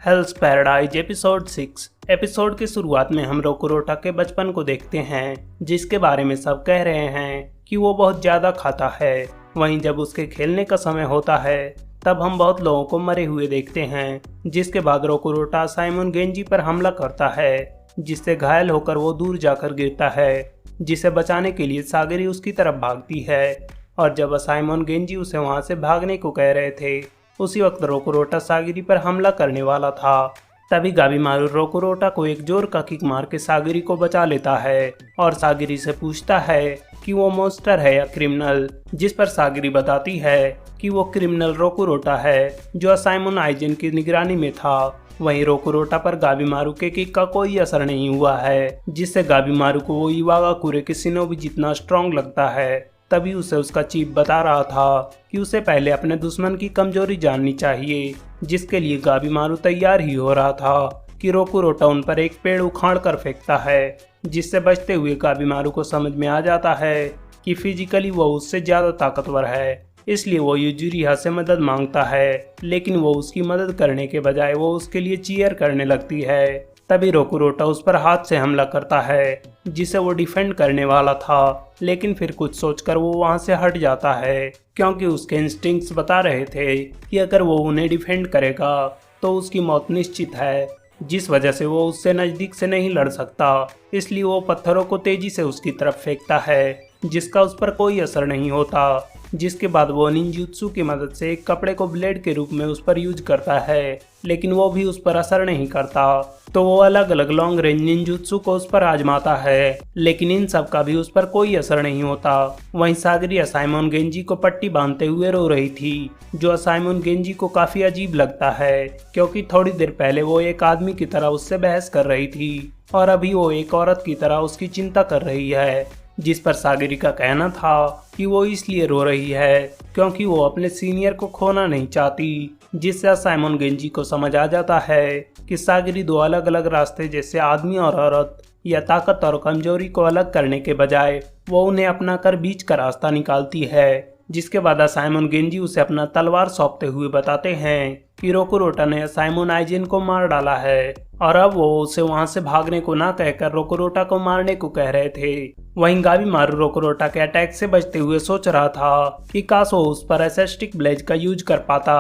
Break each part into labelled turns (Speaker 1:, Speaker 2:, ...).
Speaker 1: हेल्स paradise episode 6। Episode की शुरुआत में हम रोकुरोटा के बचपन को देखते हैं, जिसके बारे में सब कह रहे हैं कि वो बहुत ज़्यादा खाता है। वहीं जब उसके खेलने का समय होता है तब हम बहुत लोगों को मरे हुए देखते हैं, जिसके बाद रोकुरोटा साइमन गेंजी पर हमला करता है, जिससे घायल होकर वो दूर जाकर गिरता है, जिसे बचाने के लिए सागरी उसकी तरफ भागती है। और जब साइमन गेंजी उसे वहाँ से भागने को कह रहे थे, उसी वक्त रोकुरोटा सागिरी पर हमला करने वाला था। तभी गाबीमारू रोकुरोटा को एक जोर का किक मार के सागिरी को बचा लेता है और सागिरी से पूछता है कि वो मॉन्स्टर है या क्रिमिनल, जिस पर सागिरी बताती है कि वो क्रिमिनल रोकुरोटा है जो साइमन आइजन की निगरानी में था। वहीं रोकुरोटा पर गाबीमारू के किक का कोई असर नहीं हुआ है, जिससे गाबीमारू को वो इवागाकुरे के शिनोबी जितना स्ट्रॉन्ग लगता है। तभी उसे उसका चीफ बता रहा था कि उसे पहले अपने दुश्मन की कमजोरी जाननी चाहिए, जिसके लिए गाबीमारू तैयार ही हो रहा था कि रोकुरोटा उन पर एक पेड़ उखाड़ कर फेंकता है, जिससे बचते हुए गाबीमारू को समझ में आ जाता है कि फिजिकली वो उससे ज़्यादा ताकतवर है। इसलिए वो युजुरिहा से मदद मांगता है, लेकिन वो उसकी मदद करने के बजाय वो उसके लिए चीयर करने लगती है। तभी रोकुरोटा उस पर हाथ से हमला करता है, जिसे वो डिफेंड करने वाला था, लेकिन फिर कुछ सोचकर वो वहां से हट जाता है, क्योंकि उसके इंस्टिंक्ट्स बता रहे थे कि अगर वो उन्हें डिफेंड करेगा तो उसकी मौत निश्चित है, जिस वजह से वो उससे नज़दीक से नहीं लड़ सकता। इसलिए वो पत्थरों को तेजी से उसकी तरफ फेंकता है, जिसका उस पर कोई असर नहीं होता। जिसके बाद वो निंजुत्सु की मदद से एक कपड़े को ब्लेड के रूप में उस पर यूज करता है, लेकिन वो भी उस पर असर नहीं करता। तो वो अलग अलग लॉन्ग रेंज निंजुत्सु को उस पर आजमाता है, लेकिन इन सब का भी उस पर कोई असर नहीं होता। वहीं सागरी साइमन गेंजी को पट्टी बांधते हुए रो रही थी, जो साइमन गेंजी को काफी अजीब लगता है, क्योंकि थोड़ी देर पहले वो एक आदमी की तरह उससे बहस कर रही थी और अभी वो एक औरत की तरह उसकी चिंता कर रही है। जिस पर सागरी का कहना था कि वो इसलिए रो रही है क्योंकि वो अपने सीनियर को खोना नहीं चाहती, जिससे साइमन गेंजी को समझ आ जाता है कि सागरी दो अलग अलग रास्ते जैसे आदमी और औरत या ताकत और कमजोरी को अलग करने के बजाय वो उन्हें अपना कर बीच का रास्ता निकालती है। जिसके बाद साइमन गेंजी उसे अपना तलवार सौंपते हुए बताते हैं कि रोकुरोटा ने साइमन आइजन को मार डाला है और अब वो उसे वहां से भागने को ना कहकर रोकुरोटा को मारने को कह रहे थे। वहीं गाबीमारू रोकुरोटा के अटैक से बचते हुए सोच रहा था कि काश वो उस पर एसेस्टिक ब्लेज का यूज कर पाता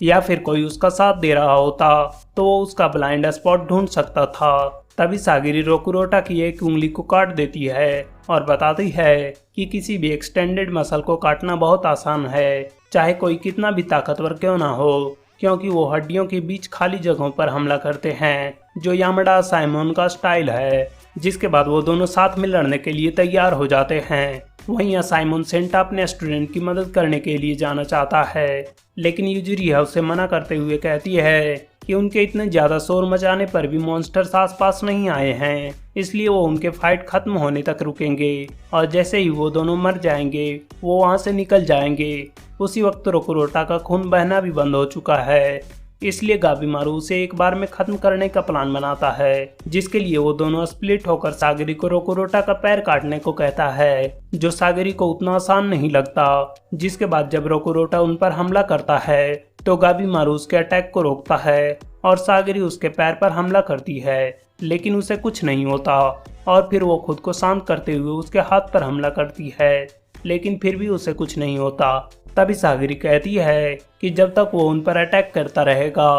Speaker 1: या फिर कोई उसका साथ दे रहा होता तो वो उसका ब्लाइंड स्पॉट ढूंढ सकता था। तभी सागिरी रोकुरोटा की एक उंगली को काट देती है और बताती है कि किसी भी एक्सटेंडेड मसल को काटना बहुत आसान है, चाहे कोई कितना भी ताकतवर क्यों ना हो, क्योंकि वो हड्डियों के बीच खाली जगहों पर हमला करते हैं, जो यामाडा साइमन का स्टाइल है। जिसके बाद वो दोनों साथ में लड़ने के लिए तैयार हो जाते हैं। वहीं साइमन सेंटा अपने स्टूडेंट की मदद करने के लिए जाना चाहता है, लेकिन युजुरिहा उसे मना करते हुए कहती है कि उनके इतने ज़्यादा शोर मचाने पर भी मॉन्स्टर्स आसपास नहीं आए हैं, इसलिए वो उनके फाइट खत्म होने तक रुकेंगे और जैसे ही वो दोनों मर जाएंगे वो वहाँ से निकल जाएंगे। उसी वक्त रोकुरोटा का खून बहना भी बंद हो चुका है, इसलिए गाबीमारू उसे एक बार में खत्म करने का प्लान बनाता है, जिसके लिए वो दोनों स्प्लिट होकर सागरी को रोकुरोटा का पैर काटने को कहता है, जो सागरी को उतना आसान नहीं लगता। जिसके बाद जब रोकुरोटा उन पर हमला करता है तो गाबीमारू उसके अटैक को रोकता है और सागरी उसके पैर पर हमला करती है, लेकिन उसे कुछ नहीं होता और फिर वो खुद को शांत करते हुए उसके हाथ पर हमला करती है, लेकिन फिर भी उसे कुछ नहीं होता। तभी सागरी कहती है कि जब तक वो उन पर अटैक करता रहेगा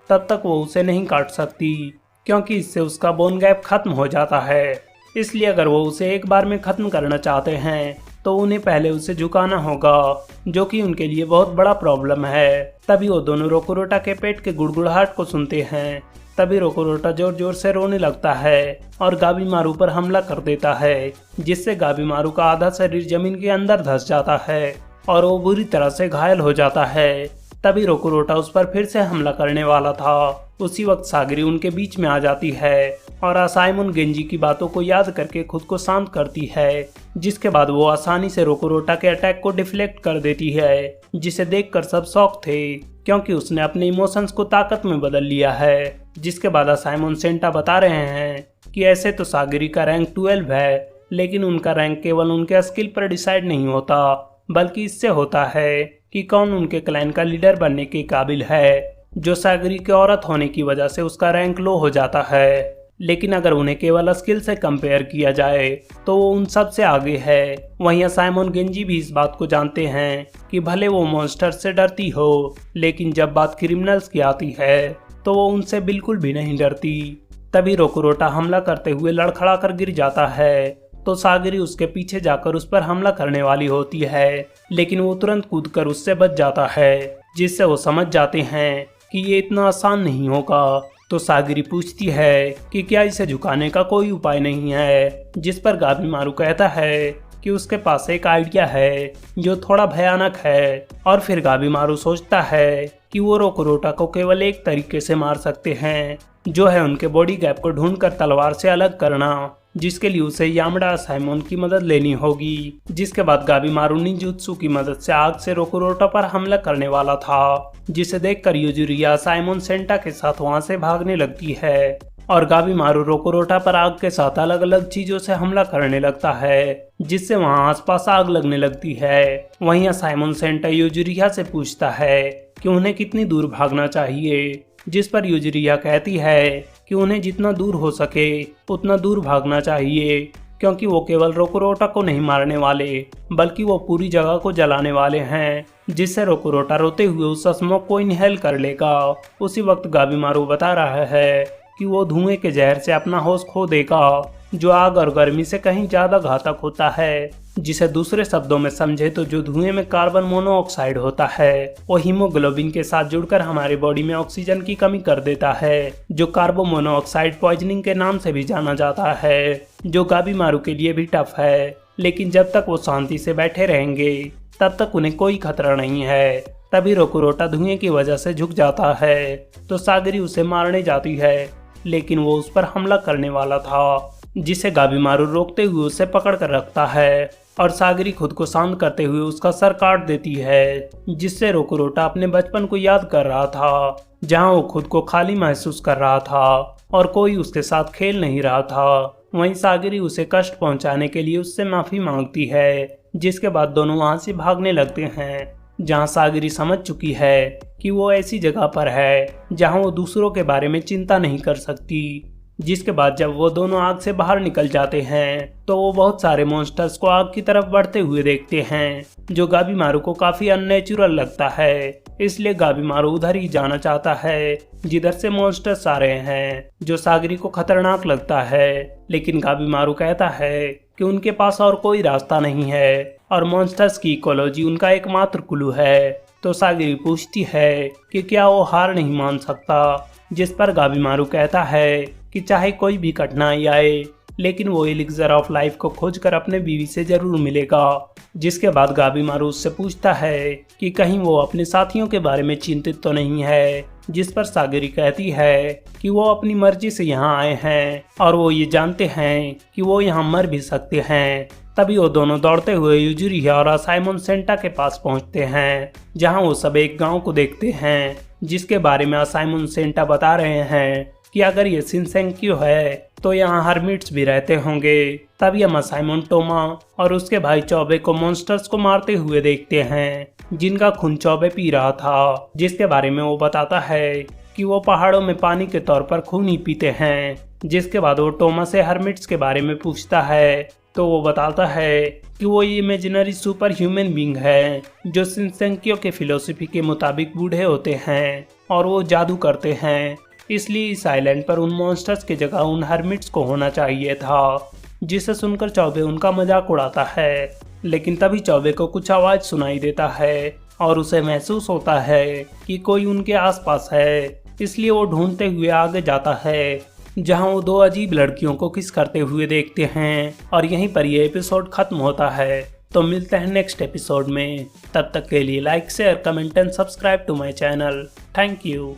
Speaker 1: तब तक वो उसे नहीं काट सकती, क्योंकि इससे उसका बोन गैप खत्म हो जाता है। इसलिए अगर वो उसे एक बार में खत्म करना चाहते हैं तो उन्हें पहले उसे झुकाना होगा, जो कि उनके लिए बहुत बड़ा प्रॉब्लम है। तभी वो दोनों रोकुरोटा के पेट के गुड़गुड़ाहट को सुनते हैं। तभी रोकुरोटा जोर जोर से रोने लगता है और गाबीमारू पर हमला कर देता है, जिससे गाबीमारू का आधा शरीर जमीन के अंदर धंस जाता है और वो बुरी तरह से घायल हो जाता है। तभी रोकुरोटा उस पर फिर से हमला करने वाला था। उसी वक्त सागरी उनके बीच में आ जाती है और साइमन गेंजी की बातों को याद करके खुद को शांत करती है, जिसके बाद वो आसानी से रोकुरोटा के अटैक को डिफ्लेक्ट कर देती है, जिसे देखकर सब शॉक थे, क्योंकि उसने अपने इमोशंस को ताकत में बदल लिया है। जिसके बाद साइमन सेंटा बता रहे हैं कि ऐसे तो सागरी का रैंक 12 है, लेकिन उनका रैंक केवल उनके स्किल पर डिसाइड नहीं होता, बल्कि इससे होता है कि कौन उनके क्लैन का लीडर बनने के काबिल है। जो सागरी की औरत होने की वजह से उसका रैंक लो हो जाता है। लेकिन अगर उन्हें केवल स्किल से कंपेयर किया जाए तो वो उन सब से आगे है। वहीं साइमन गेंजी भी इस बात को जानते हैं कि भले वो मॉन्स्टर से डरती हो, लेकिन जब बात क्रिमिनल्स की आती है तो वो उनसे बिल्कुल भी नहीं डरती। तभी रोकुरोटा हमला करते हुए लड़खड़ा कर गिर जाता है, तो सागरी उसके पीछे जाकर उस पर हमला करने वाली होती है, लेकिन वो तुरंत कूदकर उससे बच जाता है, जिससे वो समझ जाते हैं कि ये इतना आसान नहीं होगा। तो सागरी पूछती है कि क्या इसे झुकाने का कोई उपाय नहीं है, जिस पर गाबीमारू कहता है कि उसके पास एक आइडिया है जो थोड़ा भयानक है। और फिर गाबीमारू सोचता है कि वो रोकुरोटा को केवल एक तरीके से मार सकते हैं, जो है उनके बॉडी गैप को ढूंढकर तलवार से अलग करना, जिसके लिए उसे यामडा साइमन की मदद लेनी होगी। जिसके बाद गाबीमारू निंजुत्सु की मदद से आग से रोकुरोटा पर हमला करने वाला था, जिसे देखकर यूजुरिया साइमन सेंटा के साथ वहां से भागने लगती है और गाबीमारू रोकुरोटा पर आग के साथ अलग अलग चीजों से हमला करने लगता है, जिससे वहां आसपास आग लगने लगती है। वहीं साइमन सेंटा यूजुरिया से पूछता है कि उन्हें कितनी दूर भागना चाहिए, जिस पर यूजुरिया कहती है कि उन्हें जितना दूर हो सके उतना दूर भागना चाहिए, क्योंकि वो केवल रोकुरोटा को नहीं मारने वाले बल्कि वो पूरी जगह को जलाने वाले हैं, जिससे रोकुरोटा रोते हुए उस स्मोक को इनहेल कर लेगा। उसी वक्त गाबीमारू बता रहा है कि वो धुएं के जहर से अपना होश खो देगा, जो आग और गर्मी से कहीं ज्यादा घातक होता है। जिसे दूसरे शब्दों में समझे तो जो धुएं में कार्बन मोनोऑक्साइड होता है वो हीमोग्लोबिन के साथ जुड़कर हमारे बॉडी में ऑक्सीजन की कमी कर देता है, जो कार्बन मोनोऑक्साइड पॉइजनिंग के नाम से भी जाना जाता है, जो गाबीमारू के लिए भी टफ है। लेकिन जब तक वो शांति से बैठे रहेंगे तब तक उन्हें कोई खतरा नहीं है। तभी रोकुरोटा धुएं की वजह से झुक जाता है, तो सागरी उसे मारने जाती है, लेकिन वो उस पर हमला करने वाला था, जिसे गाबीमारू रोकते हुए उसे पकड़ कर रखता है और सागरी खुद को शांत करते हुए उसका सर काट देती है, जिससे रोकुरोटा अपने बचपन को याद कर रहा था, जहां वो खुद को खाली महसूस कर रहा था और कोई उसके साथ खेल नहीं रहा था। वहीं सागरी उसे कष्ट पहुंचाने के लिए उससे माफी मांगती है, जिसके बाद दोनों वहां से भागने लगते हैं, जहां सागरी समझ चुकी है कि वो ऐसी जगह पर है जहां वो दूसरों के बारे में चिंता नहीं कर सकती। जिसके बाद जब वो दोनों आग से बाहर निकल जाते हैं तो वो बहुत सारे मॉन्स्टर्स को आग की तरफ बढ़ते हुए देखते हैं, जो गाबीमारू को काफी अननेचुरल लगता है। इसलिए गाबीमारू उधर ही जाना चाहता है जिधर से मॉन्स्टर्स आ रहे हैं, जो सागरी को खतरनाक लगता है। लेकिन गाबीमारू कहता है कि उनके पास और कोई रास्ता नहीं है और मॉन्स्टर्स की इकोलॉजी उनका एकमात्र क्लू है। तो सागरी पूछती है कि क्या वो हार नहीं मान सकता, जिस पर गाबीमारू कहता है कि चाहे कोई भी कठिनाई आए लेकिन वो एलिक्सर ऑफ लाइफ को खोजकर अपने बीवी से जरूर मिलेगा। जिसके बाद गाबीमारू उससे पूछता है कि कहीं वो अपने साथियों के बारे में चिंतित तो नहीं है, जिस पर सागरी कहती है कि वो अपनी मर्जी से यहाँ आए हैं और वो ये जानते हैं कि वो यहाँ मर भी सकते हैं। तभी वो दोनों दौड़ते हुए यूजुरिया और साइमन सेंटा के पास पहुंचते हैं, जहां वो सब एक गांव को देखते हैं, जिसके बारे में साइमन सेंटा बता रहे हैं कि अगर ये शिनसेंक्यो है तो यहाँ हर्मिट्स भी रहते होंगे। तभी हम साइमन टोमा और उसके भाई चौबे को मॉन्स्टर्स को मारते हुए देखते हैं, जिनका खून चौबे पी रहा था, जिसके बारे में वो बताता है कि वो पहाड़ों में पानी के तौर पर खून ही पीते हैं। जिसके बाद वो टोमा से हर्मिट्स के बारे में पूछता है, तो वो बताता है कि वो ये इमेजिनरी सुपर ह्यूमन बींग है, जो शिनसेंक्यो के फिलोसफी के मुताबिक बूढ़े होते हैं और वो जादू करते हैं। इसलिए इस आइलैंड पर उन मॉन्स्टर्स की जगह उन हर्मिट्स को होना चाहिए था। जिसे सुनकर चौबे उनका मजाक उड़ाता है, लेकिन तभी चौबे को कुछ आवाज सुनाई देता है और उसे महसूस होता है कि कोई उनके आसपास है। इसलिए वो ढूंढते हुए आगे जाता है, जहां वो दो अजीब लड़कियों को किस करते हुए देखते हैं। और यहीं पर ये एपिसोड खत्म होता है। तो मिलते हैं नेक्स्ट एपिसोड में। तब तक के लिए like share comment and subscribe to my channel. Thank you.